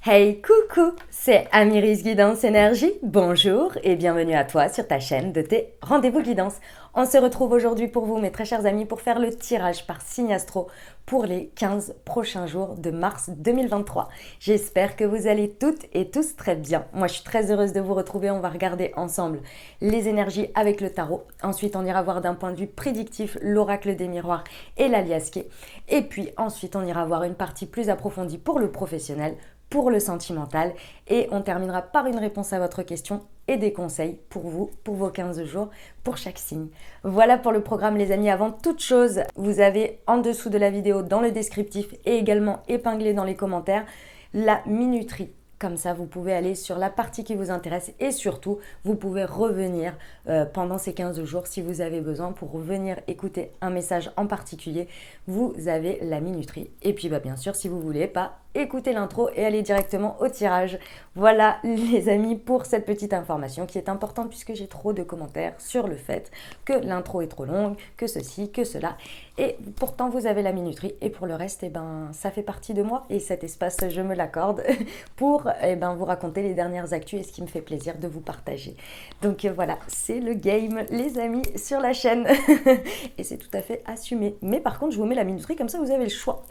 Hey coucou, c'est Amiris Guidance Énergie, bonjour et bienvenue à toi sur ta chaîne de tes rendez-vous guidance. On se retrouve aujourd'hui pour vous mes très chers amis pour faire le tirage par signe astro pour les 15 prochains jours de mars 2023. J'espère que vous allez toutes et tous très bien. Moi je suis très heureuse de vous retrouver, on va regarder ensemble les énergies avec le tarot. Ensuite on ira voir d'un point de vue prédictif l'oracle des miroirs et l'aliasqué. Et puis ensuite on ira voir une partie plus approfondie pour le professionnel, pour le sentimental et on terminera par une réponse à votre question et des conseils pour vous, pour vos 15 jours, pour chaque signe. Voilà pour le programme les amis. Avant toute chose, vous avez en dessous de la vidéo dans le descriptif et également épinglé dans les commentaires la minuterie. Comme ça, vous pouvez aller sur la partie qui vous intéresse et surtout, vous pouvez revenir pendant ces 15 jours si vous avez besoin pour revenir écouter un message en particulier. Vous avez la minuterie. Et puis, bien sûr, si vous voulez pas écouter l'intro et aller directement au tirage. Voilà les amis pour cette petite information qui est importante puisque j'ai trop de commentaires sur le fait que l'intro est trop longue, que ceci, que cela. Et pourtant, vous avez la minuterie et pour le reste, ça fait partie de moi et cet espace, je me l'accorde pour vous raconter les dernières actus et ce qui me fait plaisir de vous partager. Donc voilà, c'est le game, les amis, sur la chaîne. Et c'est tout à fait assumé. Mais par contre, je vous mets la minuterie, comme ça, vous avez le choix.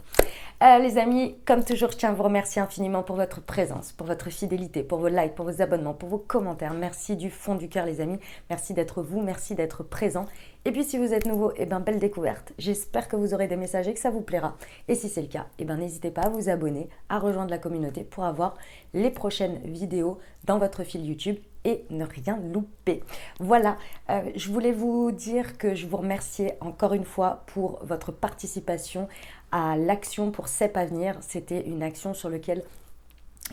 Les amis, comme toujours, je tiens à vous remercier infiniment pour votre présence, pour votre fidélité, pour vos likes, pour vos abonnements, pour vos commentaires. Merci du fond du cœur, les amis. Merci d'être vous, merci d'être présent. Et puis, si vous êtes nouveau, belle découverte. J'espère que vous aurez des messages et que ça vous plaira. Et si c'est le cas, n'hésitez pas à vous abonner, à rejoindre la communauté pour avoir les prochaines vidéos dans votre fil YouTube et ne rien louper. Voilà, je voulais vous dire que je vous remerciais encore une fois pour votre participation à l'action pour CEP Avenir. C'était une action sur laquelle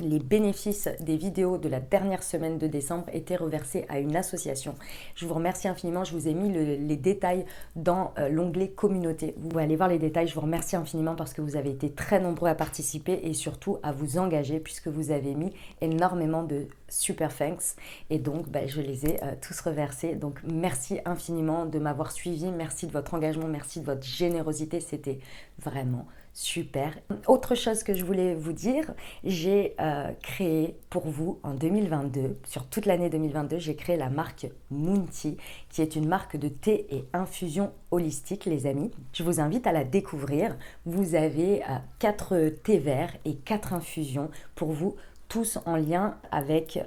les bénéfices des vidéos de la dernière semaine de décembre étaient reversés à une association. Je vous remercie infiniment, je vous ai mis les détails dans l'onglet communauté. Vous pouvez aller voir les détails, je vous remercie infiniment parce que vous avez été très nombreux à participer et surtout à vous engager puisque vous avez mis énormément de super thanks et donc je les ai tous reversés. Donc merci infiniment de m'avoir suivi, merci de votre engagement, merci de votre générosité, c'était vraiment super. Autre chose que je voulais vous dire, j'ai créé pour vous en 2022, sur toute l'année 2022, j'ai créé la marque Moonty, qui est une marque de thé et infusion holistique, les amis. Je vous invite à la découvrir. Vous avez 4 thés verts et 4 infusions pour vous, tous en lien avec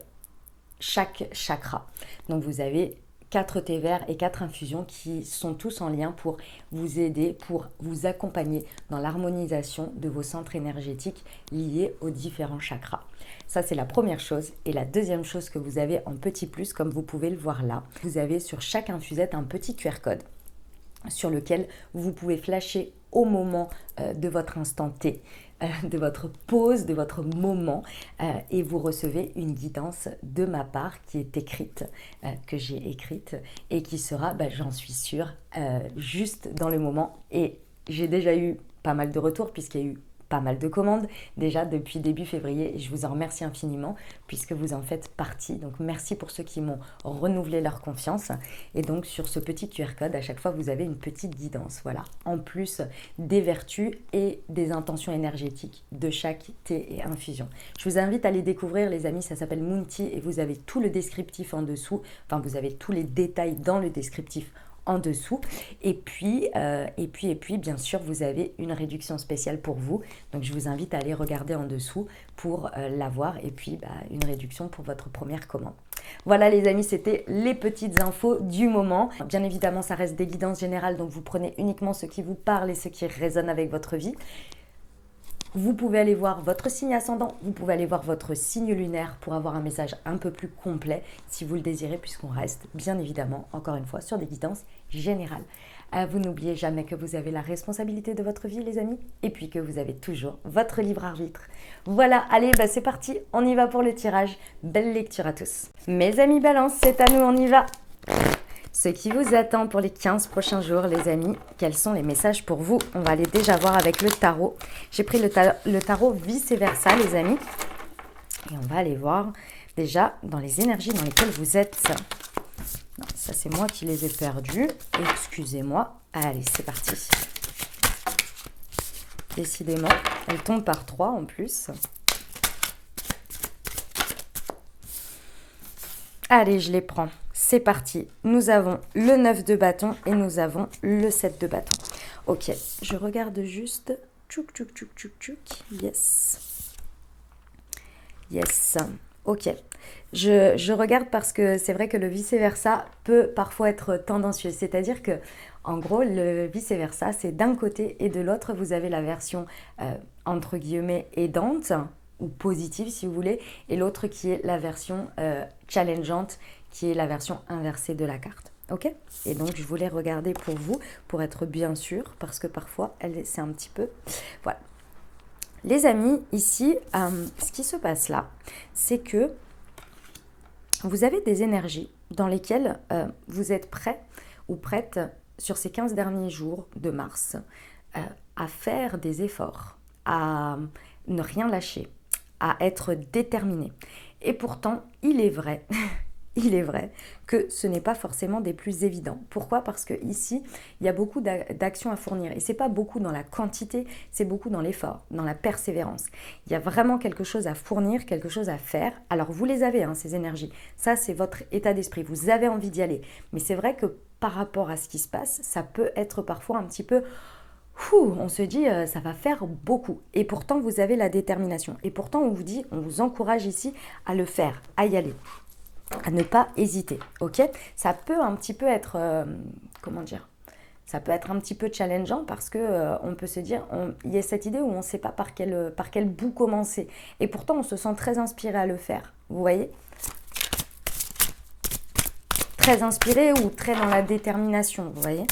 chaque chakra. Donc vous avez 4 thés verts et 4 infusions qui sont tous en lien pour vous aider, pour vous accompagner dans l'harmonisation de vos centres énergétiques liés aux différents chakras. Ça, c'est la première chose. Et la deuxième chose que vous avez en petit plus, comme vous pouvez le voir là, vous avez sur chaque infusette un petit QR code sur lequel vous pouvez flasher au moment de votre instant T, de votre pause, de votre moment et vous recevez une guidance de ma part qui est écrite, que j'ai écrite et qui sera, j'en suis sûre, juste dans le moment. Et j'ai déjà eu pas mal de retours puisqu'il y a eu pas mal de commandes déjà depuis début février et je vous en remercie infiniment puisque vous en faites partie. Donc merci pour ceux qui m'ont renouvelé leur confiance et donc sur ce petit QR code à chaque fois vous avez une petite guidance, voilà, en plus des vertus et des intentions énergétiques de chaque thé et infusion. Je vous invite à les découvrir les amis, ça s'appelle Moonty et vous avez tout le descriptif en dessous, enfin vous avez tous les détails dans le descriptif en dessous et puis bien sûr vous avez une réduction spéciale pour vous, donc je vous invite à aller regarder en dessous pour l'avoir et puis une réduction pour votre première commande. Voilà les amis, c'était les petites infos du moment. Bien évidemment ça reste des guidances générales, donc vous prenez uniquement ce qui vous parle et ce qui résonne avec votre vie. Vous pouvez aller voir votre signe ascendant, vous pouvez aller voir votre signe lunaire pour avoir un message un peu plus complet si vous le désirez, puisqu'on reste bien évidemment, encore une fois, sur des guidances générales. Vous n'oubliez jamais que vous avez la responsabilité de votre vie les amis, et puis que vous avez toujours votre libre arbitre. Voilà, allez, c'est parti, on y va pour le tirage. Belle lecture à tous. Mes amis Balance, c'est à nous, on y va. Ce qui vous attend pour les 15 prochains jours, les amis, quels sont les messages pour vous? On va aller déjà voir avec le tarot. J'ai pris le tarot vice-versa, les amis. Et on va aller voir déjà dans les énergies dans lesquelles vous êtes. Non, ça, c'est moi qui les ai perdues. Excusez-moi. Allez, c'est parti. Décidément, elle tombe par 3 en plus. Allez, je les prends. C'est parti. Nous avons le 9 de bâton et nous avons le 7 de bâton. Ok, je regarde juste. Tchouk, tchouk, tchouk, tchouk, tchouk. Yes. Yes. Ok. Je regarde parce que c'est vrai que le vice-versa peut parfois être tendancieux. C'est-à-dire que, en gros, le vice-versa, c'est d'un côté et de l'autre, vous avez la version entre guillemets aidante ou positive si vous voulez, et l'autre qui est la version challengeante, qui est la version inversée de la carte. Ok? Et donc je voulais regarder pour vous, pour être bien sûr, parce que parfois c'est un petit peu... Voilà. Les amis, ici, ce qui se passe là, c'est que vous avez des énergies dans lesquelles vous êtes prêt ou prête sur ces 15 derniers jours de mars à faire des efforts, à ne rien lâcher, à être déterminé. Et pourtant, il est vrai que ce n'est pas forcément des plus évidents. Pourquoi? Parce que ici, il y a beaucoup d'actions à fournir. Et c'est pas beaucoup dans la quantité, c'est beaucoup dans l'effort, dans la persévérance. Il y a vraiment quelque chose à fournir, quelque chose à faire. Alors vous les avez, hein, ces énergies. Ça, c'est votre état d'esprit. Vous avez envie d'y aller. Mais c'est vrai que par rapport à ce qui se passe, ça peut être parfois un petit peu... on se dit ça va faire beaucoup et pourtant vous avez la détermination et pourtant on vous dit, on vous encourage ici à le faire, à y aller, à ne pas hésiter, ok? Ça peut un petit peu être, comment dire, ça peut être un petit peu challengeant parce que on peut se dire, il y a cette idée où on ne sait pas par quel bout commencer et pourtant on se sent très inspiré à le faire, vous voyez? Très inspiré ou très dans la détermination, vous voyez?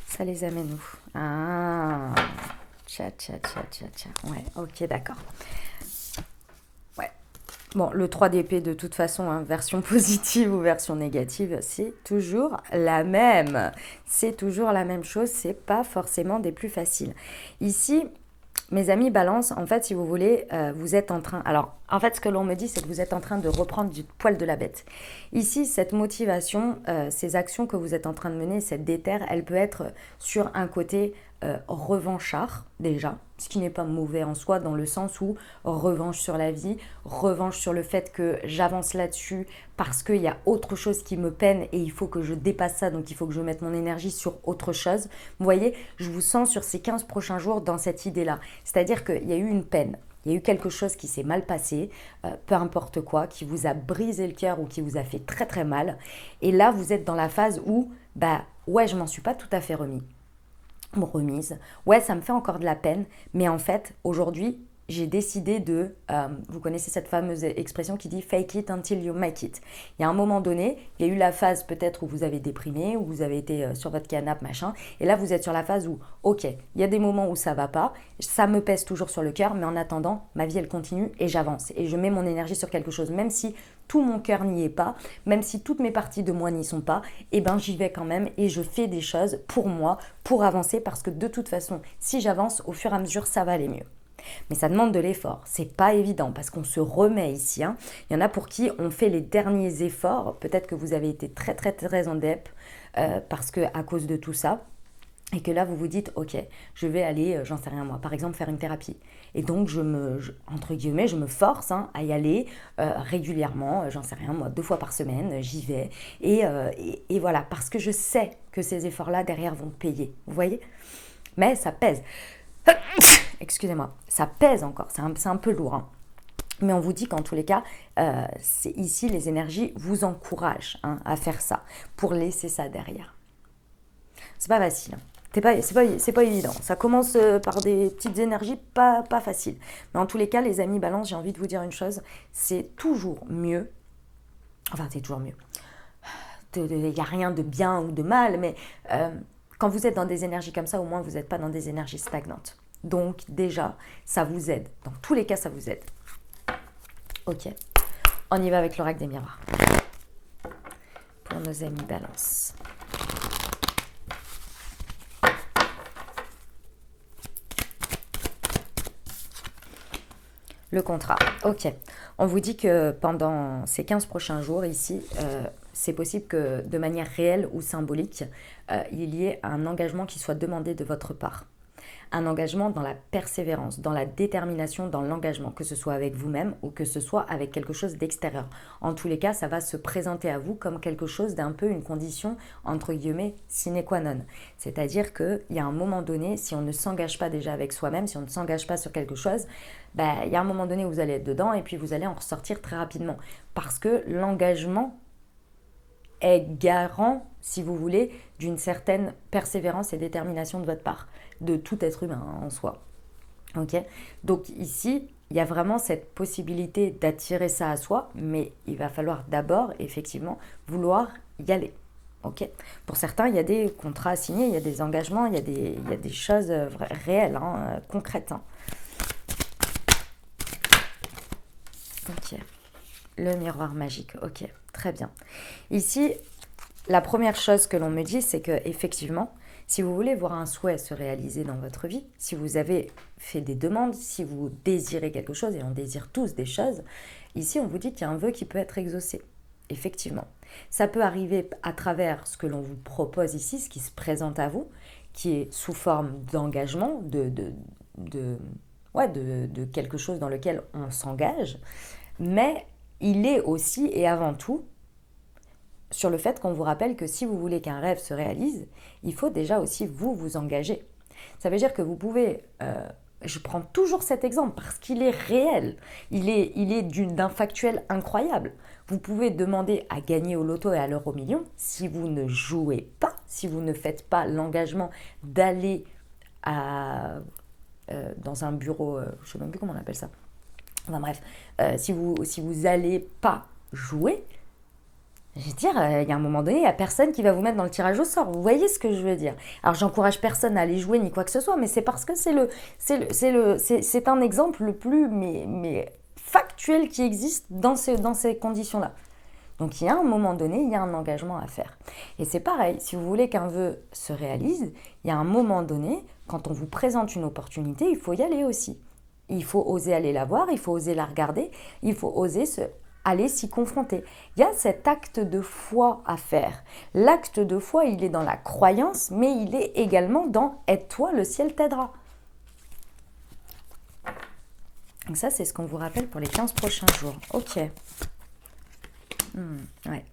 Ça les amène où? Ah, tcha. Ouais, ok, d'accord. Ouais. Bon, le 3 d'épée, de toute façon, hein, version positive ou version négative, c'est toujours la même. C'est toujours la même chose, c'est pas forcément des plus faciles. Ici, mes amis balance, en fait, si vous voulez, vous êtes en train... Alors, en fait, ce que l'on me dit, c'est que vous êtes en train de reprendre du poil de la bête. Ici, cette motivation, ces actions que vous êtes en train de mener, cette déterre, elle peut être sur un côté revanchard, déjà, ce qui n'est pas mauvais en soi, dans le sens où revanche sur la vie, revanche sur le fait que j'avance là-dessus parce qu'il y a autre chose qui me peine et il faut que je dépasse ça, donc il faut que je mette mon énergie sur autre chose. Vous voyez, je vous sens sur ces 15 prochains jours dans cette idée-là. C'est-à-dire qu'il y a eu une peine. Il y a eu quelque chose qui s'est mal passé, peu importe quoi, qui vous a brisé le cœur ou qui vous a fait très très mal. Et là, vous êtes dans la phase où, ouais, je m'en suis pas tout à fait remise. Ouais, ça me fait encore de la peine, mais en fait, aujourd'hui, j'ai décidé de, vous connaissez cette fameuse expression qui dit « fake it until you make it ». Il y a un moment donné, il y a eu la phase peut-être où vous avez déprimé, où vous avez été sur votre canapé, machin, et là vous êtes sur la phase où, ok, il y a des moments où ça va pas, ça me pèse toujours sur le cœur, mais en attendant, ma vie elle continue et j'avance, et je mets mon énergie sur quelque chose, même si tout mon cœur n'y est pas, même si toutes mes parties de moi n'y sont pas, et ben j'y vais quand même et je fais des choses pour moi, pour avancer, parce que de toute façon, si j'avance, au fur et à mesure, ça va aller mieux. Mais ça demande de l'effort, c'est pas évident parce qu'on se remet ici. Hein. Il y en a pour qui on fait les derniers efforts. Peut-être que vous avez été très très très en dep parce que à cause de tout ça. Et que là, vous vous dites, ok, je vais aller, j'en sais rien moi, par exemple, faire une thérapie. Et donc, entre guillemets, je me force à y aller régulièrement, j'en sais rien moi, 2 fois par semaine, j'y vais. Et voilà, parce que je sais que ces efforts-là, derrière, vont payer. Vous voyez? Mais ça pèse. Excusez-moi, ça pèse encore, c'est un peu lourd. Hein. Mais on vous dit qu'en tous les cas, ici, les énergies vous encouragent à faire ça, pour laisser ça derrière. C'est pas facile. C'est pas évident. Ça commence par des petites énergies pas faciles. Mais en tous les cas, les amis balance, j'ai envie de vous dire une chose, c'est toujours mieux. Enfin, c'est toujours mieux. Il n'y a rien de bien ou de mal, mais quand vous êtes dans des énergies comme ça, au moins vous n'êtes pas dans des énergies stagnantes. Donc déjà, ça vous aide. Dans tous les cas, ça vous aide. Ok. On y va avec l'oracle des miroirs. Pour nos amis balance. Le contrat. Ok. On vous dit que pendant ces 15 prochains jours ici, c'est possible que de manière réelle ou symbolique, il y ait un engagement qui soit demandé de votre part. Un engagement dans la persévérance, dans la détermination, dans l'engagement, que ce soit avec vous-même ou que ce soit avec quelque chose d'extérieur. En tous les cas, ça va se présenter à vous comme quelque chose d'un peu une condition, entre guillemets, sine qua non. C'est-à-dire qu'il y a un moment donné, si on ne s'engage pas déjà avec soi-même, si on ne s'engage pas sur quelque chose, il y a un moment donné où vous allez être dedans et puis vous allez en ressortir très rapidement. Parce que l'engagement est garant, si vous voulez, d'une certaine persévérance et détermination de votre part, de tout être humain en soi. Ok. Donc ici, il y a vraiment cette possibilité d'attirer ça à soi, mais il va falloir d'abord, effectivement, vouloir y aller. Ok. Pour certains, il y a des contrats à signer, il y a des engagements, il y a des choses réelles, concrètes. Ok. Le miroir magique, ok, très bien. Ici, la première chose que l'on me dit, c'est que effectivement, si vous voulez voir un souhait se réaliser dans votre vie, si vous avez fait des demandes, si vous désirez quelque chose, et on désire tous des choses, ici on vous dit qu'il y a un vœu qui peut être exaucé. Effectivement. Ça peut arriver à travers ce que l'on vous propose ici, ce qui se présente à vous, qui est sous forme d'engagement, de quelque chose dans lequel on s'engage, mais il est aussi et avant tout sur le fait qu'on vous rappelle que si vous voulez qu'un rêve se réalise, il faut déjà aussi vous engager. Ça veut dire que vous pouvez, je prends toujours cet exemple parce qu'il est réel, il est d'un factuel incroyable. Vous pouvez demander à gagner au loto et à l'euro million si vous ne jouez pas, si vous ne faites pas l'engagement d'aller dans un bureau, je ne sais même plus comment on appelle ça. Enfin bref, si vous allez pas jouer, je veux dire, il y a un moment donné, il n'y a personne qui va vous mettre dans le tirage au sort. Vous voyez ce que je veux dire? Alors, j'encourage personne à aller jouer ni quoi que ce soit, mais c'est parce que c'est un exemple le plus mais factuel qui existe dans ces conditions-là. Donc, il y a un moment donné, il y a un engagement à faire. Et c'est pareil, si vous voulez qu'un vœu se réalise, il y a un moment donné, quand on vous présente une opportunité, il faut y aller aussi. Il faut oser aller la voir, il faut oser la regarder, il faut oser aller s'y confronter. Il y a cet acte de foi à faire. L'acte de foi, il est dans la croyance, mais il est également dans « aide-toi, le ciel t'aidera ». Donc ça, c'est ce qu'on vous rappelle pour les 15 prochains jours. Ok. Ouais.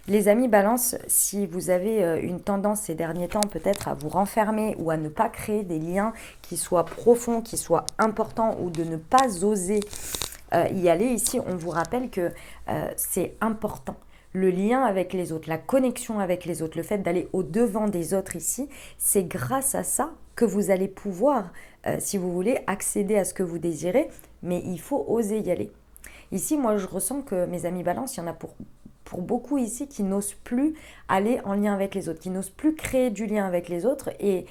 Les amis balance, si vous avez une tendance ces derniers temps peut-être à vous renfermer ou à ne pas créer des liens qui soient profonds, qui soient importants ou de ne pas oser y aller, ici on vous rappelle que c'est important. Le lien avec les autres, la connexion avec les autres, le fait d'aller au-devant des autres ici, c'est grâce à ça que vous allez pouvoir, si vous voulez, accéder à ce que vous désirez, mais il faut oser y aller. Ici, moi je ressens que mes amis balance, il y en a pour beaucoup ici qui n'osent plus aller en lien avec les autres, qui n'osent plus créer du lien avec les autres et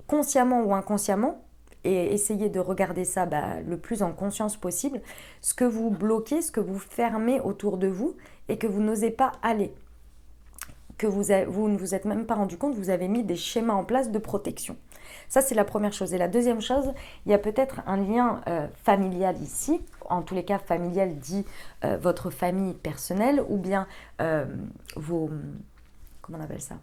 consciemment ou inconsciemment, et essayer de regarder ça le plus en conscience possible, ce que vous bloquez, ce que vous fermez autour de vous et que vous n'osez pas aller, que vous ne vous êtes même pas rendu compte, vous avez mis des schémas en place de protection. Ça, c'est la première chose. Et la deuxième chose, il y a peut-être un lien familial ici, en tous les cas familial dit votre famille personnelle ou bien comment on appelle ça,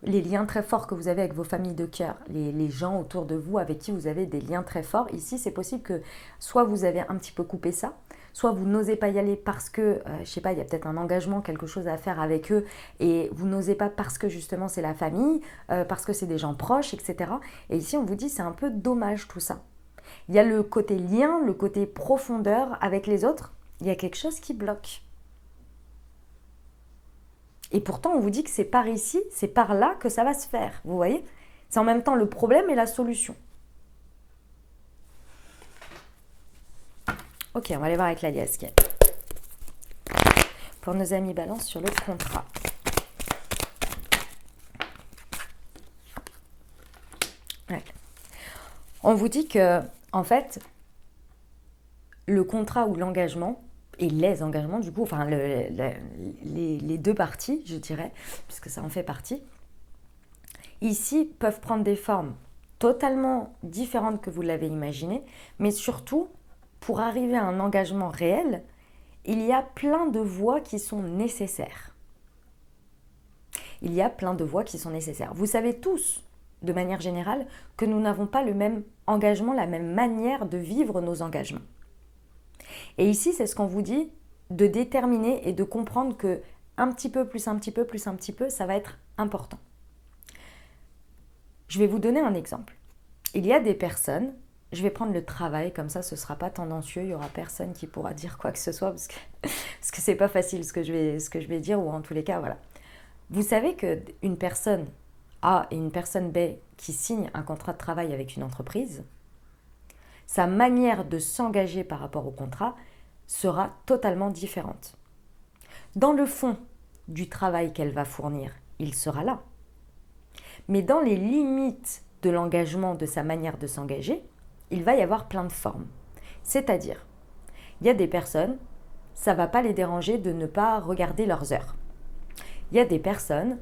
les liens très forts que vous avez avec vos familles de cœur, les gens autour de vous avec qui vous avez des liens très forts. Ici, c'est possible que soit vous avez un petit peu coupé ça, soit vous n'osez pas y aller parce que, je sais pas, il y a peut-être un engagement, quelque chose à faire avec eux et vous n'osez pas parce que justement c'est la famille, parce que c'est des gens proches, etc. Et ici, on vous dit c'est un peu dommage tout ça. Il y a le côté lien, le côté profondeur avec les autres, il y a quelque chose qui bloque. Et pourtant, on vous dit que c'est par ici, c'est par là que ça va se faire. Vous voyez? C'est en même temps le problème et la solution. Ok, on va aller voir avec la liesse. Pour nos amis balance sur le contrat. Ouais. On vous dit que, en fait, le contrat ou l'engagement, et les engagements du coup, enfin les deux parties, je dirais, puisque ça en fait partie, ici peuvent prendre des formes totalement différentes que vous l'avez imaginé, mais surtout, pour arriver à un engagement réel, il y a plein de voies qui sont nécessaires. Il y a plein de voies qui sont nécessaires. Vous savez tous, de manière générale, que nous n'avons pas le même engagement, la même manière de vivre nos engagements. Et ici, c'est ce qu'on vous dit, de déterminer et de comprendre que un petit peu, plus un petit peu, plus un petit peu, ça va être important. Je vais vous donner un exemple. Il y a des personnes, je vais prendre le travail, comme ça ce ne sera pas tendancieux, il n'y aura personne qui pourra dire quoi que ce soit, parce que ce n'est pas facile ce que je vais dire, ou en tous les cas, voilà. Vous savez qu'une personne A et une personne B qui signent un contrat de travail avec une entreprise, sa manière de s'engager par rapport au contrat sera totalement différente. Dans le fond du travail qu'elle va fournir, il sera là. Mais dans les limites de l'engagement, de sa manière de s'engager, il va y avoir plein de formes. C'est-à-dire, il y a des personnes, ça ne va pas les déranger de ne pas regarder leurs heures. Il y a des personnes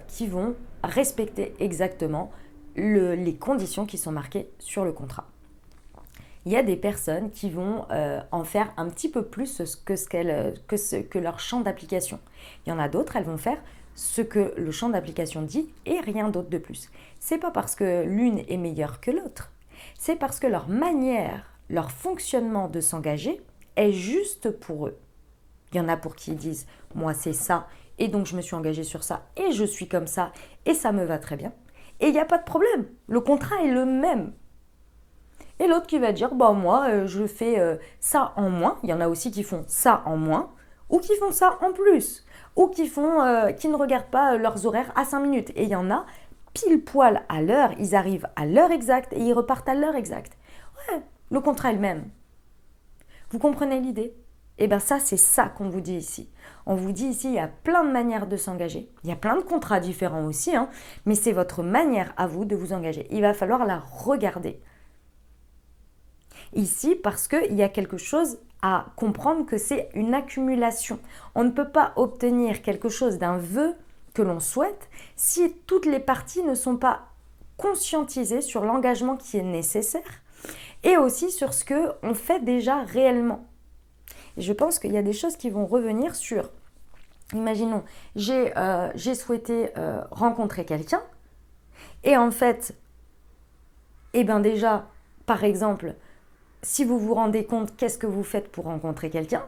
qui vont respecter exactement les conditions qui sont marquées sur le contrat. Il y a des personnes qui vont en faire un petit peu plus que leur champ d'application. Il y en a d'autres, elles vont faire ce que le champ d'application dit et rien d'autre de plus. C'est pas parce que l'une est meilleure que l'autre, c'est parce que leur manière, leur fonctionnement de s'engager est juste pour eux. Il y en a pour qui ils disent « moi c'est ça et donc je me suis engagée sur ça et je suis comme ça et ça me va très bien ». Et il n'y a pas de problème, le contrat est le même. Et l'autre qui va dire, bah moi je fais ça en moins, il y en a aussi qui font ça en moins, ou qui font ça en plus, ou qui ne regardent pas leurs horaires à 5 minutes. Et il y en a pile poil à l'heure, ils arrivent à l'heure exacte et ils repartent à l'heure exacte. Ouais, le contrat est le même. Vous comprenez l'idée? Et bien ça, c'est ça qu'on vous dit ici. On vous dit ici, il y a plein de manières de s'engager. Il y a plein de contrats différents aussi, hein, mais c'est votre manière à vous de vous engager. Il va falloir la regarder. Ici, parce qu'il y a quelque chose à comprendre que c'est une accumulation. On ne peut pas obtenir quelque chose d'un vœu que l'on souhaite si toutes les parties ne sont pas conscientisées sur l'engagement qui est nécessaire et aussi sur ce qu'on fait déjà réellement. Et je pense qu'il y a des choses qui vont revenir sur, imaginons, j'ai souhaité rencontrer quelqu'un et en fait, eh bien déjà, par exemple, si vous vous rendez compte, qu'est-ce que vous faites pour rencontrer quelqu'un?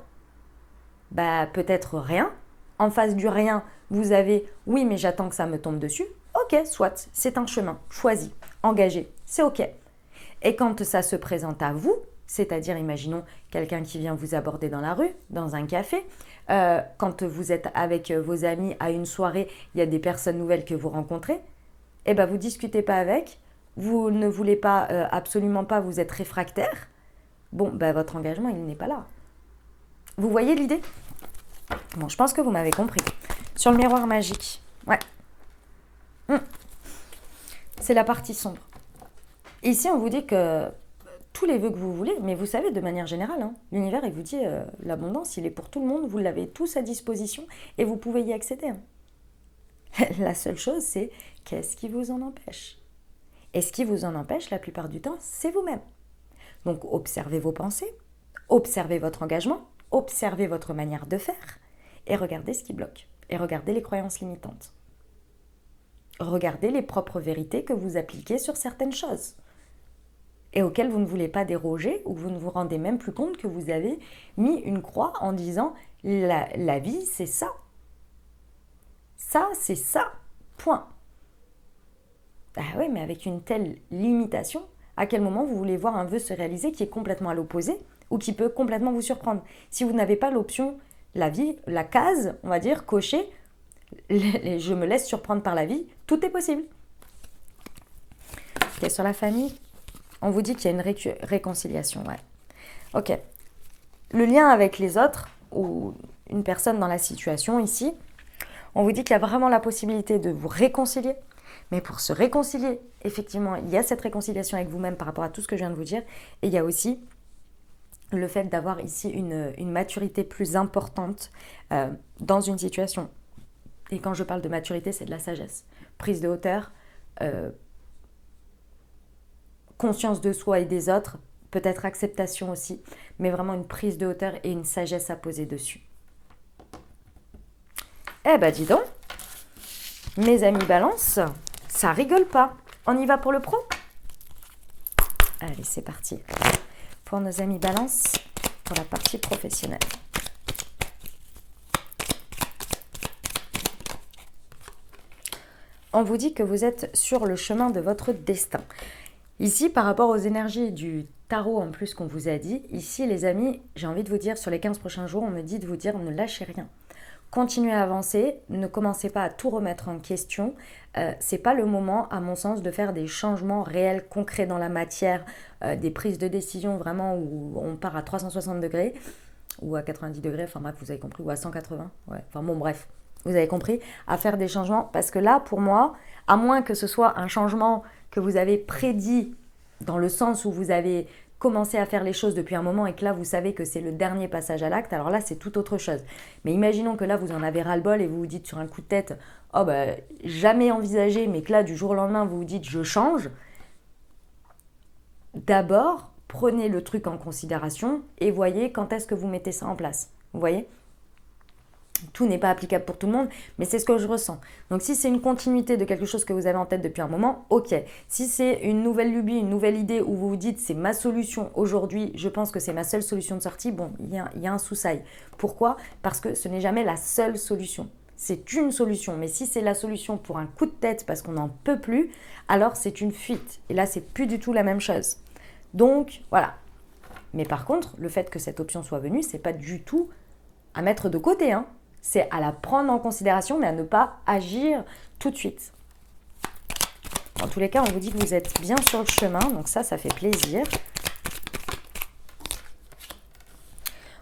Bah, peut-être rien. En face du rien, vous avez « oui, mais j'attends que ça me tombe dessus ». Ok, soit, c'est un chemin, choisi, engagé, c'est ok. Et quand ça se présente à vous, c'est-à-dire, imaginons, quelqu'un qui vient vous aborder dans la rue, dans un café, quand vous êtes avec vos amis à une soirée, il y a des personnes nouvelles que vous rencontrez, eh ben, vous ne discutez pas avec, vous ne voulez pas, absolument pas, vous êtes réfractaire. Bon, ben, votre engagement, il n'est pas là. Vous voyez l'idée? Bon, je pense que vous m'avez compris. Sur le miroir magique, ouais. C'est la partie sombre. Ici, on vous dit que tous les vœux que vous voulez, mais vous savez, de manière générale, hein, l'univers, il vous dit l'abondance, il est pour tout le monde, vous l'avez tous à disposition et vous pouvez y accéder. Hein. La seule chose, c'est qu'est-ce qui vous en empêche? Et ce qui vous en empêche, la plupart du temps, c'est vous-même. Donc, observez vos pensées, observez votre engagement, observez votre manière de faire et regardez ce qui bloque. Et regardez les croyances limitantes. Regardez les propres vérités que vous appliquez sur certaines choses et auxquelles vous ne voulez pas déroger ou vous ne vous rendez même plus compte que vous avez mis une croix en disant « la vie, c'est ça. Ça, c'est ça. Point. » Ah oui, mais avec une telle limitation, à quel moment vous voulez voir un vœu se réaliser qui est complètement à l'opposé ou qui peut complètement vous surprendre? Si vous n'avez pas l'option, la vie, la case, on va dire, cochée, je me laisse surprendre par la vie, tout est possible. Ok, sur la famille, on vous dit qu'il y a une réconciliation, ouais. Ok. Le lien avec les autres ou une personne dans la situation ici, on vous dit qu'il y a vraiment la possibilité de vous réconcilier. Mais pour se réconcilier, effectivement, il y a cette réconciliation avec vous-même par rapport à tout ce que je viens de vous dire. Et il y a aussi le fait d'avoir ici une maturité plus importante dans une situation. Et quand je parle de maturité, c'est de la sagesse. Prise de hauteur, conscience de soi et des autres, peut-être acceptation aussi, mais vraiment une prise de hauteur et une sagesse à poser dessus. Eh ben dis donc, mes amis balance, ça rigole pas. On y va pour le pro? Allez, c'est parti. Pour nos amis Balance, pour la partie professionnelle. On vous dit que vous êtes sur le chemin de votre destin. Ici, par rapport aux énergies du tarot en plus qu'on vous a dit, ici les amis, j'ai envie de vous dire, sur les 15 prochains jours, on me dit de vous dire ne lâchez rien. Continuez à avancer, ne commencez pas à tout remettre en question. C'est pas le moment, à mon sens, de faire des changements réels, concrets dans la matière, des prises de décision vraiment où on part à 360 degrés ou à 90 degrés, enfin bref, vous avez compris, ou à 180, ouais, enfin bon, bref, vous avez compris, à faire des changements. Parce que là, pour moi, à moins que ce soit un changement que vous avez prédit dans le sens où vous avez commencé à faire les choses depuis un moment et que là, vous savez que c'est le dernier passage à l'acte, alors là, c'est tout autre chose. Mais imaginons que là, vous en avez ras-le-bol et vous vous dites sur un coup de tête, oh bah, jamais envisagé, mais que là, du jour au lendemain, vous vous dites, je change. D'abord, prenez le truc en considération et voyez quand est-ce que vous mettez ça en place. Vous voyez ? Tout n'est pas applicable pour tout le monde, mais c'est ce que je ressens. Donc si c'est une continuité de quelque chose que vous avez en tête depuis un moment, ok. Si c'est une nouvelle lubie, une nouvelle idée où vous vous dites c'est ma solution aujourd'hui, je pense que c'est ma seule solution de sortie, bon, il y a un sous-sail. Pourquoi ? Parce que ce n'est jamais la seule solution. C'est une solution, mais si c'est la solution pour un coup de tête parce qu'on n'en peut plus, alors c'est une fuite. Et là, c'est plus du tout la même chose. Donc, voilà. Mais par contre, le fait que cette option soit venue, c'est pas du tout à mettre de côté, hein. C'est à la prendre en considération, mais à ne pas agir tout de suite. En tous les cas, on vous dit que vous êtes bien sur le chemin, donc ça fait plaisir.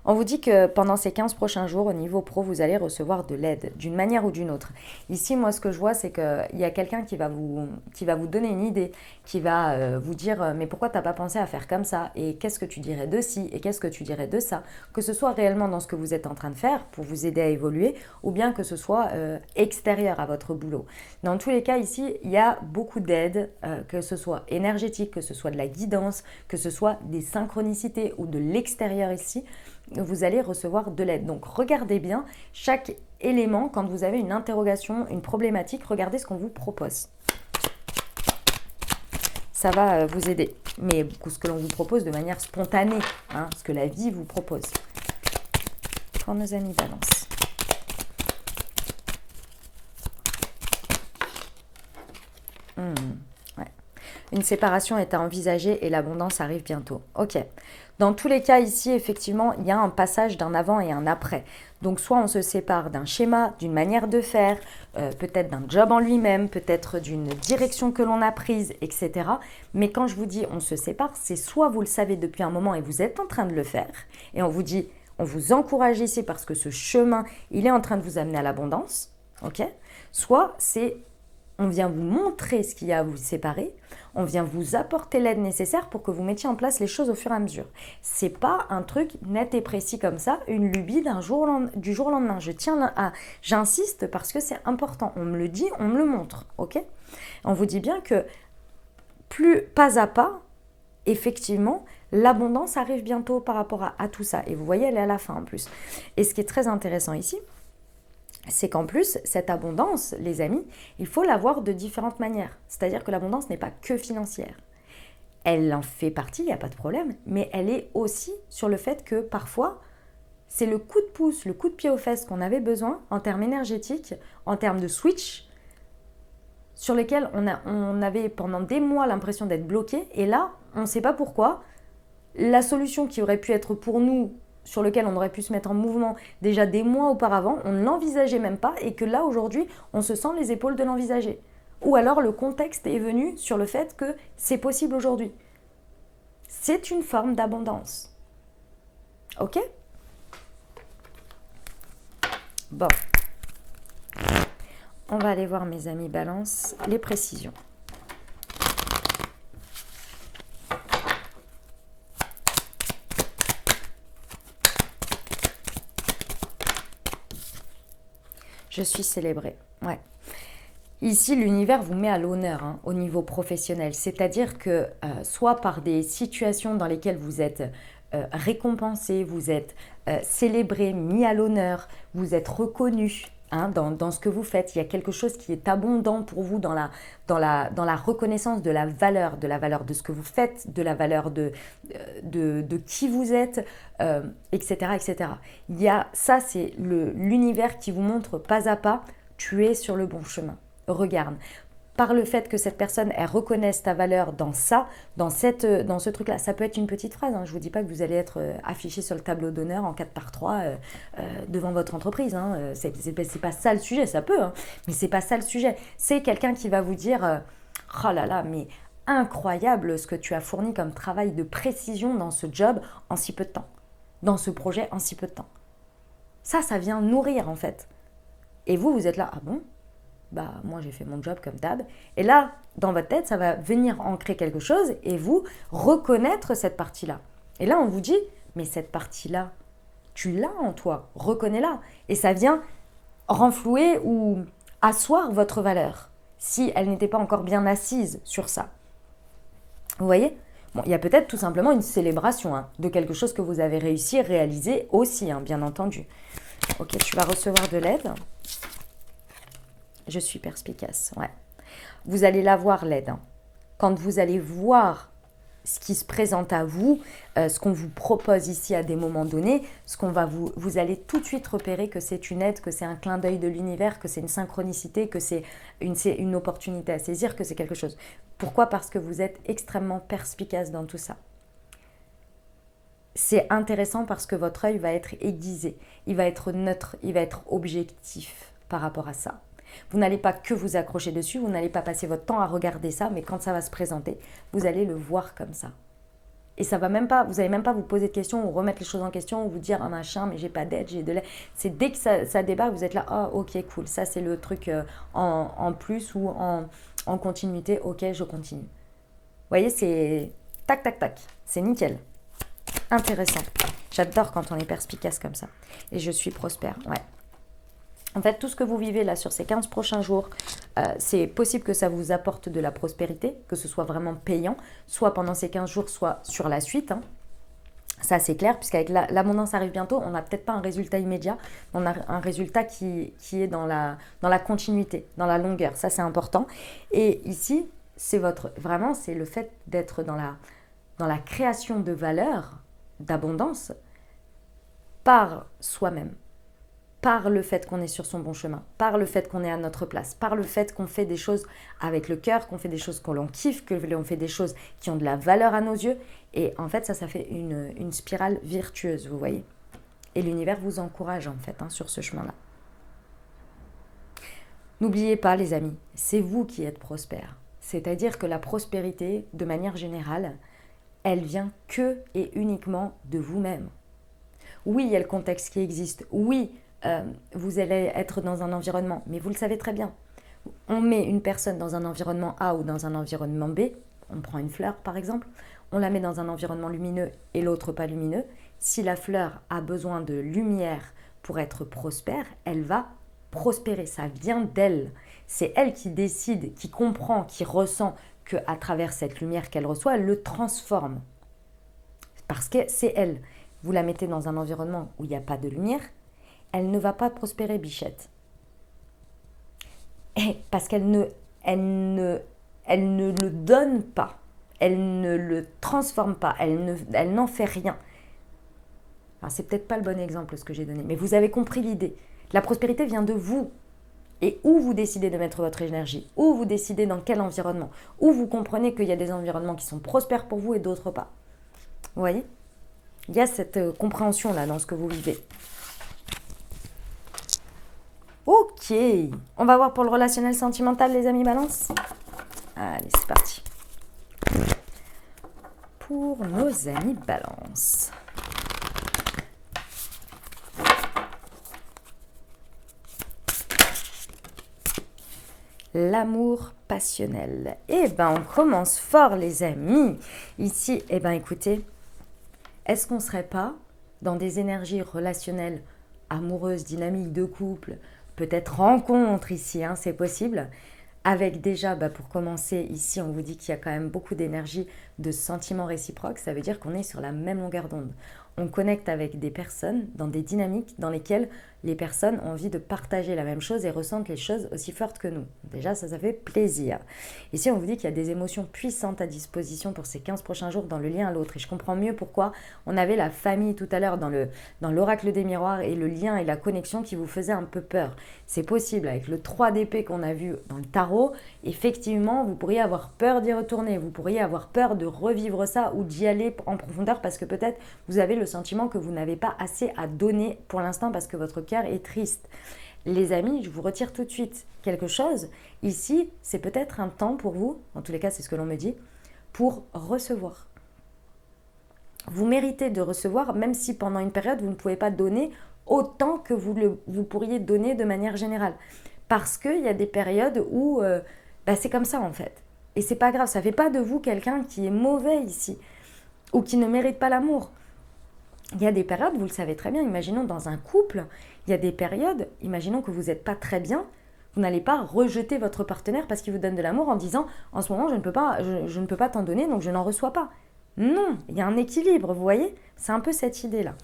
On vous dit que pendant ces 15 prochains jours, au niveau pro, vous allez recevoir de l'aide, d'une manière ou d'une autre. Ici, moi, ce que je vois, c'est qu'il y a quelqu'un qui va vous donner une idée, qui va vous dire « Mais pourquoi tu n'as pas pensé à faire comme ça ? Et qu'est-ce que tu dirais de ci ? Et qu'est-ce que tu dirais de ça ?» Que ce soit réellement dans ce que vous êtes en train de faire pour vous aider à évoluer, ou bien que ce soit extérieur à votre boulot. Dans tous les cas, ici, il y a beaucoup d'aide, que ce soit énergétique, que ce soit de la guidance, que ce soit des synchronicités ou de l'extérieur ici. Vous allez recevoir de l'aide. Donc, regardez bien chaque élément quand vous avez une interrogation, une problématique, regardez ce qu'on vous propose. Ça va vous aider. Mais ce que l'on vous propose de manière spontanée, hein, ce que la vie vous propose. Pour nos amis Balance. Ouais. Une séparation est à envisager et l'abondance arrive bientôt. Ok. Dans tous les cas ici, effectivement, il y a un passage d'un avant et un après. Donc soit on se sépare d'un schéma, d'une manière de faire, peut-être d'un job en lui-même, peut-être d'une direction que l'on a prise, etc. Mais quand je vous dis on se sépare, c'est soit vous le savez depuis un moment et vous êtes en train de le faire, et on vous dit, on vous encourage ici parce que ce chemin, il est en train de vous amener à l'abondance, ok ? Soit c'est on vient vous montrer ce qu'il y a à vous séparer, on vient vous apporter l'aide nécessaire pour que vous mettiez en place les choses au fur et à mesure. C'est pas un truc net et précis comme ça, une lubie du jour au lendemain. J'insiste parce que c'est important. On me le dit, on me le montre, ok ? On vous dit bien que pas à pas, effectivement, l'abondance arrive bientôt par rapport à tout ça. Et vous voyez, elle est à la fin en plus. Et ce qui est très intéressant ici, c'est qu'en plus, cette abondance, les amis, il faut l'avoir de différentes manières. C'est-à-dire que l'abondance n'est pas que financière. Elle en fait partie, il n'y a pas de problème, mais elle est aussi sur le fait que parfois, c'est le coup de pouce, le coup de pied aux fesses qu'on avait besoin en termes énergétiques, en termes de switch, sur lesquels on avait pendant des mois l'impression d'être bloqué. Et là, on ne sait pas pourquoi. La solution qui aurait pu être pour nous, sur lequel on aurait pu se mettre en mouvement déjà des mois auparavant, on ne l'envisageait même pas et que là aujourd'hui, on se sent les épaules de l'envisager. Ou alors le contexte est venu sur le fait que c'est possible aujourd'hui. C'est une forme d'abondance. Ok ? Bon. On va aller voir mes amis Balance, les précisions. Je suis célébrée. Ouais. Ici, l'univers vous met à l'honneur hein, au niveau professionnel. C'est-à-dire que soit par des situations dans lesquelles vous êtes récompensé, vous êtes célébré, mis à l'honneur, vous êtes reconnu. hein, dans ce que vous faites. Il y a quelque chose qui est abondant pour vous dans la reconnaissance de la valeur de ce que vous faites, de la valeur de qui vous êtes, etc., etc. Ça, c'est l'univers qui vous montre pas à pas, tu es sur le bon chemin. Regarde. Par le fait que cette personne, elle reconnaisse ta valeur dans ça, dans ce truc-là. Ça peut être une petite phrase, hein. Je ne vous dis pas que vous allez être affiché sur le tableau d'honneur en 4x3 devant votre entreprise. Hein. C'est pas ça le sujet, ça peut, hein, mais c'est pas ça le sujet. C'est quelqu'un qui va vous dire oh là là, mais incroyable ce que tu as fourni comme travail de précision dans ce job en si peu de temps, dans ce projet en si peu de temps. Ça vient nourrir en fait. Et vous êtes là, ah bon ? Bah moi j'ai fait mon job comme d'hab. Et là, dans votre tête, ça va venir ancrer quelque chose et vous reconnaître cette partie-là. Et là, on vous dit, mais cette partie-là, tu l'as en toi, reconnais-la. Et ça vient renflouer ou asseoir votre valeur, si elle n'était pas encore bien assise sur ça. Vous voyez ? Bon, il y a peut-être tout simplement une célébration de quelque chose que vous avez réussi à réaliser aussi, bien entendu. Ok, tu vas recevoir de l'aide. Je suis perspicace, ouais. Vous allez la voir, l'aide. Quand vous allez voir ce qui se présente à vous, ce qu'on vous propose ici à des moments donnés, vous allez tout de suite repérer que c'est une aide, que c'est un clin d'œil de l'univers, que c'est une synchronicité, que c'est une opportunité à saisir, que c'est quelque chose. Pourquoi ? Parce que vous êtes extrêmement perspicace dans tout ça. C'est intéressant parce que votre œil va être aiguisé, il va être neutre, il va être objectif par rapport à ça. Vous n'allez pas que vous accrocher dessus, vous n'allez pas passer votre temps à regarder ça, mais quand ça va se présenter, vous allez le voir comme ça. Et ça va même pas, vous n'allez même pas vous poser de questions ou remettre les choses en question ou vous dire « Ah machin, mais j'ai pas d'aide, j'ai de l'aide ». C'est dès que ça débarque, vous êtes là « Ah ok, cool, ça c'est le truc en plus ou en continuité, ok, je continue ». Vous voyez, c'est tac, tac, tac, c'est nickel. Intéressant. J'adore quand on est perspicace comme ça. Et je suis prospère, ouais. En fait, tout ce que vous vivez là sur ces 15 prochains jours, c'est possible que ça vous apporte de la prospérité, que ce soit vraiment payant, soit pendant ces 15 jours, soit sur la suite. Ça, c'est clair, puisqu'avec l'abondance arrive bientôt, on n'a peut-être pas un résultat immédiat, on a un résultat qui est dans la continuité, dans la longueur. Ça, c'est important. Et ici, c'est le fait d'être dans la création de valeur, d'abondance, par soi-même. Par le fait qu'on est sur son bon chemin, par le fait qu'on est à notre place, par le fait qu'on fait des choses avec le cœur, qu'on fait des choses que l'on kiffe, que l'on fait des choses qui ont de la valeur à nos yeux. Et en fait, ça fait une spirale virtueuse, vous voyez. Et l'univers vous encourage en fait sur ce chemin-là. N'oubliez pas les amis, c'est vous qui êtes prospère. C'est-à-dire que la prospérité, de manière générale, elle vient que et uniquement de vous-même. Oui, il y a le contexte qui existe, oui, vous allez être dans un environnement, mais vous le savez très bien. On met une personne dans un environnement A ou dans un environnement B, on prend une fleur par exemple, on la met dans un environnement lumineux et l'autre pas lumineux. Si la fleur a besoin de lumière pour être prospère, elle va prospérer, ça vient d'elle. C'est elle qui décide, qui comprend, qui ressent qu'à travers cette lumière qu'elle reçoit, elle le transforme. Parce que c'est elle. Vous la mettez dans un environnement où il n'y a pas de lumière, elle ne va pas prospérer, bichette. Parce qu'elle ne le donne pas. Elle ne le transforme pas. Elle n'en fait rien. Alors, c'est peut-être pas le bon exemple ce que j'ai donné, mais vous avez compris l'idée. La prospérité vient de vous. Et où vous décidez de mettre votre énergie, où vous décidez dans quel environnement, où vous comprenez qu'il y a des environnements qui sont prospères pour vous et d'autres pas. Vous voyez ? Il y a cette compréhension-là dans ce que vous vivez. Ok, on va voir pour le relationnel sentimental, les amis balance. Allez, c'est parti. Pour nos amis balance. L'amour passionnel. Eh ben, on commence fort, les amis. Ici, eh ben, écoutez, est-ce qu'on ne serait pas dans des énergies relationnelles amoureuses, dynamiques de couple, peut-être rencontres ici, c'est possible. Avec déjà, pour commencer, ici, on vous dit qu'il y a quand même beaucoup d'énergie, de sentiments réciproques. Ça veut dire qu'on est sur la même longueur d'onde. on connecte avec des personnes dans des dynamiques dans lesquelles les personnes ont envie de partager la même chose et ressentent les choses aussi fortes que nous. Déjà, ça fait plaisir. Ici, on vous dit qu'il y a des émotions puissantes à disposition pour ces 15 prochains jours dans le lien à l'autre. Et je comprends mieux pourquoi on avait la famille tout à l'heure dans l'oracle des miroirs et le lien et la connexion qui vous faisait un peu peur. C'est possible, avec le 3 d'épée qu'on a vu dans le tarot, effectivement, vous pourriez avoir peur d'y retourner, vous pourriez avoir peur de revivre ça ou d'y aller en profondeur parce que peut-être vous avez le sentiment que vous n'avez pas assez à donner pour l'instant parce que votre cœur est triste. Les amis, je vous retire tout de suite quelque chose. Ici, c'est peut-être un temps pour vous, en tous les cas c'est ce que l'on me dit, pour recevoir. Vous méritez de recevoir, même si pendant une période, vous ne pouvez pas donner autant que vous pourriez donner de manière générale. Parce qu'il y a des périodes où c'est comme ça en fait. Et c'est pas grave, ça ne fait pas de vous quelqu'un qui est mauvais ici ou qui ne mérite pas l'amour. Il y a des périodes, vous le savez très bien, imaginons dans un couple, il y a des périodes, imaginons que vous n'êtes pas très bien, vous n'allez pas rejeter votre partenaire parce qu'il vous donne de l'amour en disant « en ce moment, je ne peux pas t'en donner, donc je n'en reçois pas ». Non, il y a un équilibre, vous voyez. C'est un peu cette idée-là.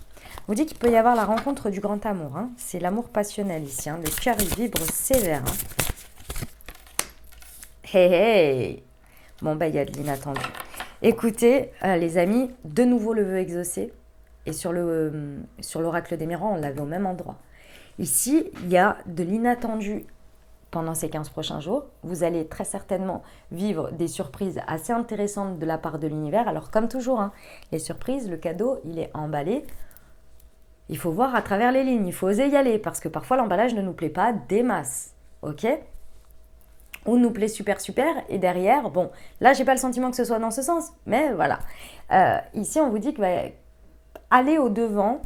On vous dit qu'il peut y avoir la rencontre du grand amour. Hein. C'est l'amour passionnel ici. Hein. Le cœur, il vibre sévère. Hein. Hey, hey. Bon, il y a de l'inattendu. Écoutez, les amis, de nouveau le vœu exaucé. Et sur l'oracle des miroirs, on l'avait au même endroit. Ici, il y a de l'inattendu pendant ces 15 prochains jours. Vous allez très certainement vivre des surprises assez intéressantes de la part de l'univers. Alors, comme toujours, hein, les surprises, le cadeau, il est emballé. Il faut voir à travers les lignes, il faut oser y aller parce que parfois l'emballage ne nous plaît pas des masses. Ok ? Ou nous plaît super et derrière, bon, là, j'ai pas le sentiment que ce soit dans ce sens, mais voilà. Ici, on vous dit que aller au-devant,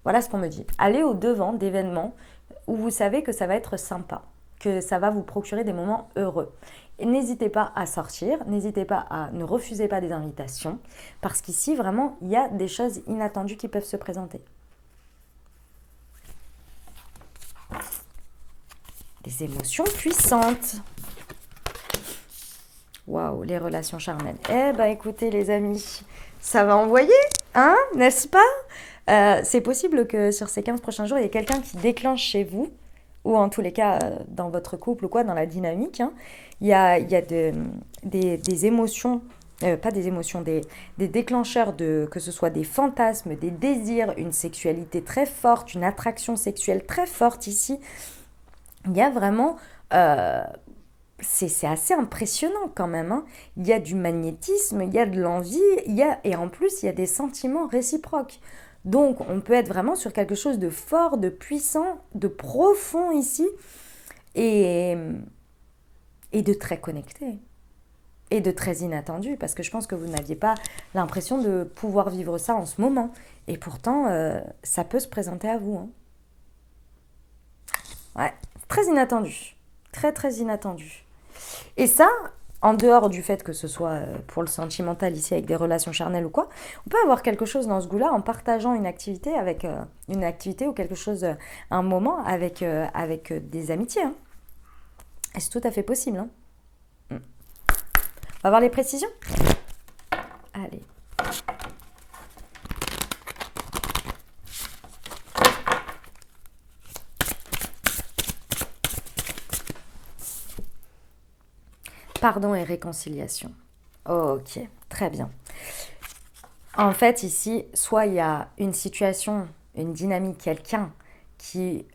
voilà ce qu'on me dit, aller au-devant d'événements où vous savez que ça va être sympa, que ça va vous procurer des moments heureux. Et n'hésitez pas à sortir, ne refusez pas des invitations, parce qu'ici, vraiment, il y a des choses inattendues qui peuvent se présenter. Des émotions puissantes. Waouh, les relations charnelles. Écoutez les amis, ça va envoyer, hein, n'est-ce pas ? C'est possible que sur ces 15 prochains jours, il y ait quelqu'un qui déclenche chez vous, ou en tous les cas dans votre couple ou quoi, dans la dynamique. Hein. Il y a des émotions, pas des émotions, des déclencheurs, que ce soit des fantasmes, des désirs, une sexualité très forte, une attraction sexuelle très forte ici. Il y a vraiment... c'est assez impressionnant quand même. Hein. Il y a du magnétisme, il y a de l'envie, et en plus, il y a des sentiments réciproques. Donc, on peut être vraiment sur quelque chose de fort, de puissant, de profond ici, et de très connecté, et de très inattendu, parce que je pense que vous n'aviez pas l'impression de pouvoir vivre ça en ce moment. Et pourtant, ça peut se présenter à vous. Hein. Ouais, très inattendu. Très, très inattendu. Et ça, en dehors du fait que ce soit pour le sentimental ici avec des relations charnelles ou quoi, on peut avoir quelque chose dans ce goût-là en partageant une activité ou quelque chose, un moment avec des amitiés. Hein. Et c'est tout à fait possible. Hein. On va voir les précisions ? Allez. Pardon et réconciliation. Ok, très bien. En fait, ici, soit il y a une situation, une dynamique, quelqu'un qui,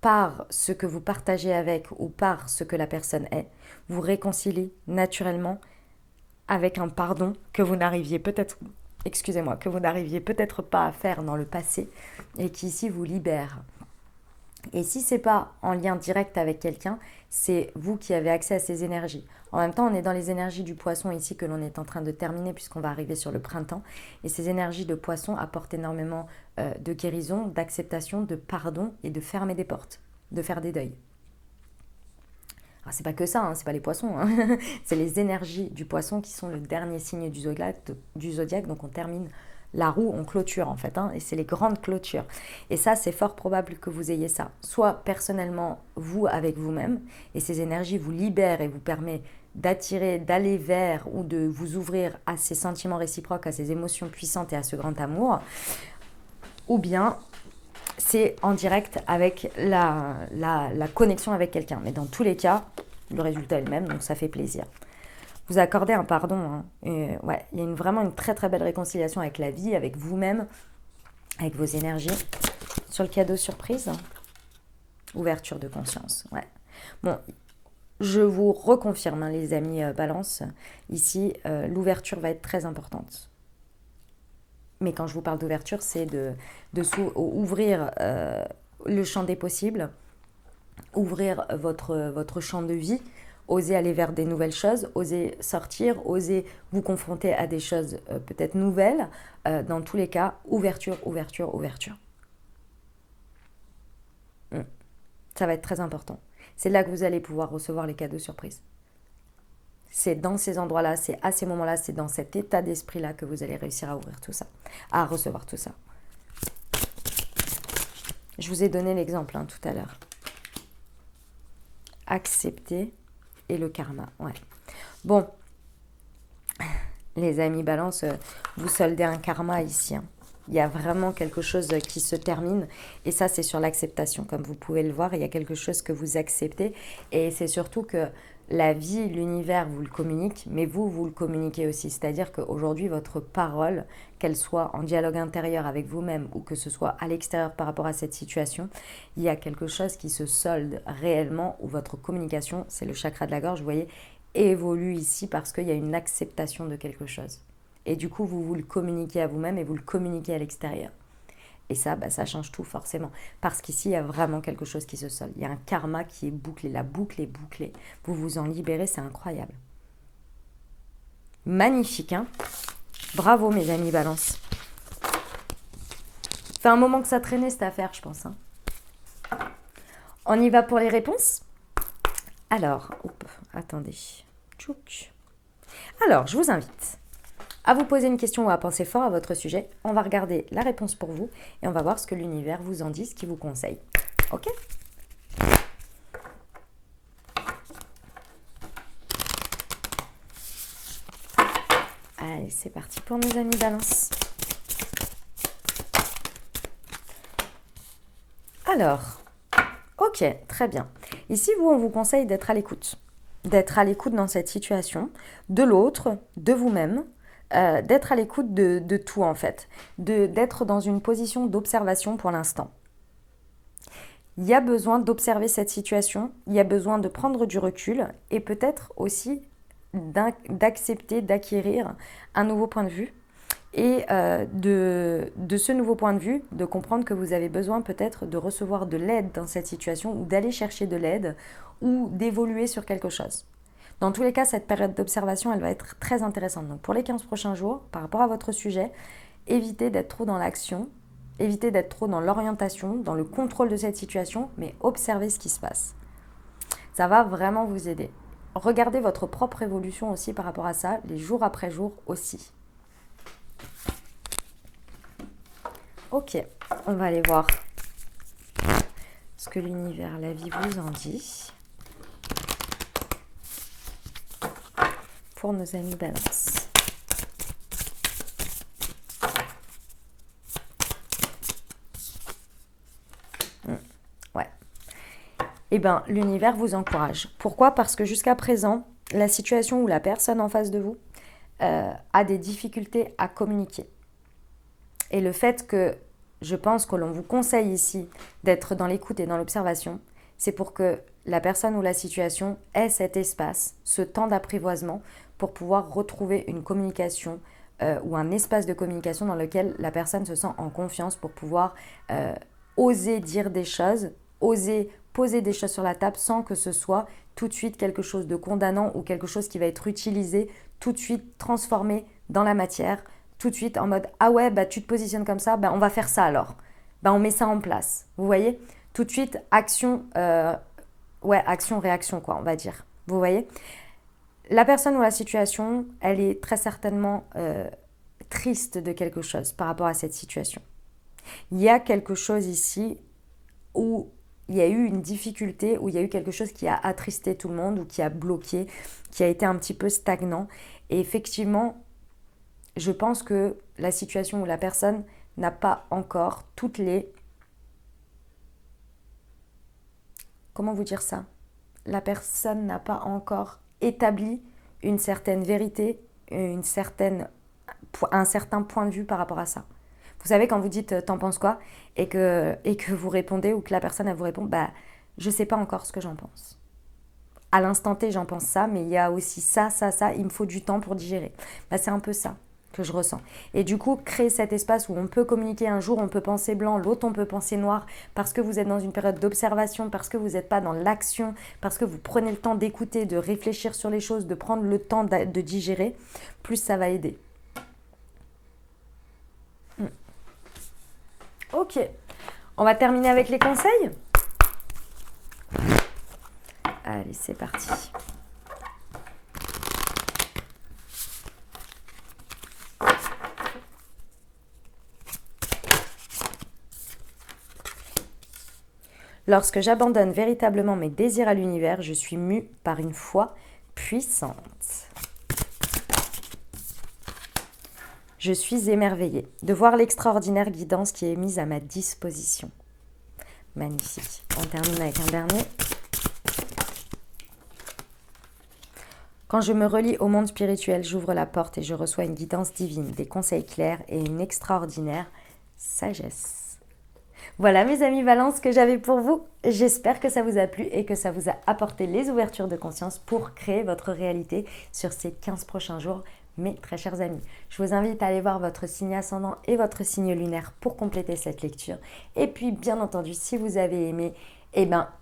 par ce que vous partagez avec ou par ce que la personne est, vous réconcilie naturellement avec un pardon que vous n'arriviez peut-être, que vous n'arriviez peut-être pas à faire dans le passé et qui ici vous libère. Et si ce n'est pas en lien direct avec quelqu'un, c'est vous qui avez accès à ces énergies. En même temps, on est dans les énergies du poisson ici que l'on est en train de terminer puisqu'on va arriver sur le printemps. Et ces énergies de poisson apportent énormément de guérison, d'acceptation, de pardon et de fermer des portes, de faire des deuils. Alors, c'est pas que ça, hein, c'est pas les poissons, hein. C'est les énergies du poisson qui sont le dernier signe du zodiaque. Donc on termine la roue, on clôture en fait, hein, et c'est les grandes clôtures. Et ça, c'est fort probable que vous ayez ça. Soit personnellement, vous avec vous-même, et ces énergies vous libèrent et vous permettent d'attirer, d'aller vers ou de vous ouvrir à ces sentiments réciproques, à ces émotions puissantes et à ce grand amour. ou bien c'est en direct avec la connexion avec quelqu'un. Mais dans tous les cas, le résultat est le même, donc ça fait plaisir. Vous accordez un pardon. Hein. Et ouais, il y a vraiment une très très belle réconciliation avec la vie, avec vous-même, avec vos énergies. Sur le cadeau surprise, ouverture de conscience. Ouais. Bon, je vous reconfirme, hein, les amis Balance, ici, l'ouverture va être très importante. Mais quand je vous parle d'ouverture, c'est de ouvrir le champ des possibles, ouvrir votre champ de vie, oser aller vers des nouvelles choses, oser sortir, oser vous confronter à des choses peut-être nouvelles. Dans tous les cas, ouverture, ouverture, ouverture. Ça va être très important. C'est là que vous allez pouvoir recevoir les cadeaux surprises. C'est dans ces endroits-là, c'est à ces moments-là, c'est dans cet état d'esprit-là que vous allez réussir à ouvrir tout ça, à recevoir tout ça. Je vous ai donné l'exemple tout à l'heure. Accepter et le karma. Ouais. Bon, les amis Balance, vous soldez un karma ici. Il y a vraiment quelque chose qui se termine. Et ça, c'est sur l'acceptation. Comme vous pouvez le voir, il y a quelque chose que vous acceptez. Et c'est surtout que la vie, l'univers vous le communique, mais vous le communiquez aussi. C'est-à-dire qu'aujourd'hui, votre parole, qu'elle soit en dialogue intérieur avec vous-même ou que ce soit à l'extérieur par rapport à cette situation, il y a quelque chose qui se solde réellement où votre communication, c'est le chakra de la gorge, vous voyez, évolue ici parce qu'il y a une acceptation de quelque chose. Et du coup, vous le communiquez à vous-même et vous le communiquez à l'extérieur. Et ça, ça change tout forcément. Parce qu'ici, il y a vraiment quelque chose qui se solde. Il y a un karma qui est bouclé. La boucle est bouclée. Vous vous en libérez, c'est incroyable. Magnifique, hein? Bravo, mes amis Balance. Ça fait un moment que ça traînait, cette affaire, je pense. Hein. On y va pour les réponses? Alors, attendez. Tchouk. Alors, je vous invite à vous poser une question ou à penser fort à votre sujet. On va regarder la réponse pour vous et on va voir ce que l'univers vous en dit, ce qu'il vous conseille. Ok? Allez, c'est parti pour nos amis Balance. Alors, ok, très bien. Ici, on vous conseille d'être à l'écoute. D'être à l'écoute dans cette situation, de l'autre, de vous-même, d'être à l'écoute de tout en fait, d'être dans une position d'observation pour l'instant. Il y a besoin d'observer cette situation, il y a besoin de prendre du recul et peut-être aussi d'accepter, d'acquérir un nouveau point de vue et de ce nouveau point de vue, de comprendre que vous avez besoin peut-être de recevoir de l'aide dans cette situation ou d'aller chercher de l'aide ou d'évoluer sur quelque chose. Dans tous les cas, cette période d'observation, elle va être très intéressante. Donc pour les 15 prochains jours, par rapport à votre sujet, évitez d'être trop dans l'action, évitez d'être trop dans l'orientation, dans le contrôle de cette situation, mais observez ce qui se passe. Ça va vraiment vous aider. Regardez votre propre évolution aussi par rapport à ça, les jours après jour aussi. Ok, on va aller voir ce que l'univers, la vie vous en dit. Pour nos amis Balance. Ouais. Eh bien, l'univers vous encourage. Pourquoi? Parce que jusqu'à présent, la situation où la personne en face de vous a des difficultés à communiquer. Et le fait que je pense que l'on vous conseille ici d'être dans l'écoute et dans l'observation, c'est pour que la personne ou la situation ait cet espace, ce temps d'apprivoisement pour pouvoir retrouver une communication ou un espace de communication dans lequel la personne se sent en confiance pour pouvoir oser dire des choses, oser poser des choses sur la table sans que ce soit tout de suite quelque chose de condamnant ou quelque chose qui va être utilisé, tout de suite transformé dans la matière, tout de suite en mode « Ah ouais, tu te positionnes comme ça, on va faire ça alors. On met ça en place. » Vous voyez? Tout de suite, action, action-réaction, quoi, on va dire. Vous voyez? La personne ou la situation, elle est très certainement triste de quelque chose par rapport à cette situation. Il y a quelque chose ici où il y a eu une difficulté, où il y a eu quelque chose qui a attristé tout le monde ou qui a bloqué, qui a été un petit peu stagnant. Et effectivement, je pense que la situation ou la personne n'a pas encore toutes les... Comment vous dire ça? La personne n'a pas encore établi une certaine vérité, un certain point de vue par rapport à ça. Vous savez, quand vous dites t'en penses quoi et que vous répondez ou que la personne elle vous répond bah je sais pas encore ce que j'en pense. À l'instant T, j'en pense ça, mais il y a aussi ça, il me faut du temps pour digérer. Bah, c'est un peu ça que je ressens. Et du coup, créer cet espace où on peut communiquer, un jour on peut penser blanc, l'autre on peut penser noir, parce que vous êtes dans une période d'observation, parce que vous n'êtes pas dans l'action, parce que vous prenez le temps d'écouter, de réfléchir sur les choses, de prendre le temps de digérer, plus ça va aider. Ok, on va terminer avec les conseils. Allez, c'est parti. Lorsque j'abandonne véritablement mes désirs à l'univers, je suis mue par une foi puissante. Je suis émerveillée de voir l'extraordinaire guidance qui est mise à ma disposition. Magnifique. On termine avec un dernier. Quand je me relie au monde spirituel, j'ouvre la porte et je reçois une guidance divine, des conseils clairs et une extraordinaire sagesse. Voilà mes amis Balance que j'avais pour vous. J'espère que ça vous a plu et que ça vous a apporté les ouvertures de conscience pour créer votre réalité sur ces 15 prochains jours. Mes très chers amis, je vous invite à aller voir votre signe ascendant et votre signe lunaire pour compléter cette lecture. Et puis bien entendu, si vous avez aimé,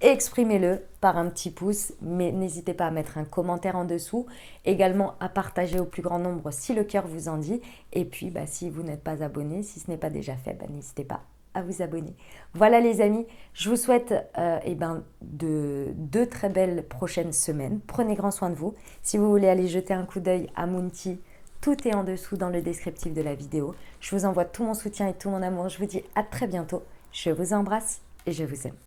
exprimez-le par un petit pouce, mais n'hésitez pas à mettre un commentaire en dessous, également à partager au plus grand nombre si le cœur vous en dit. Et puis si vous n'êtes pas abonné, si ce n'est pas déjà fait, n'hésitez pas à vous abonner. Voilà les amis, je vous souhaite de deux très belles prochaines semaines. Prenez grand soin de vous. Si vous voulez aller jeter un coup d'œil à Moonty, tout est en dessous dans le descriptif de la vidéo. Je vous envoie tout mon soutien et tout mon amour. Je vous dis à très bientôt. Je vous embrasse et je vous aime.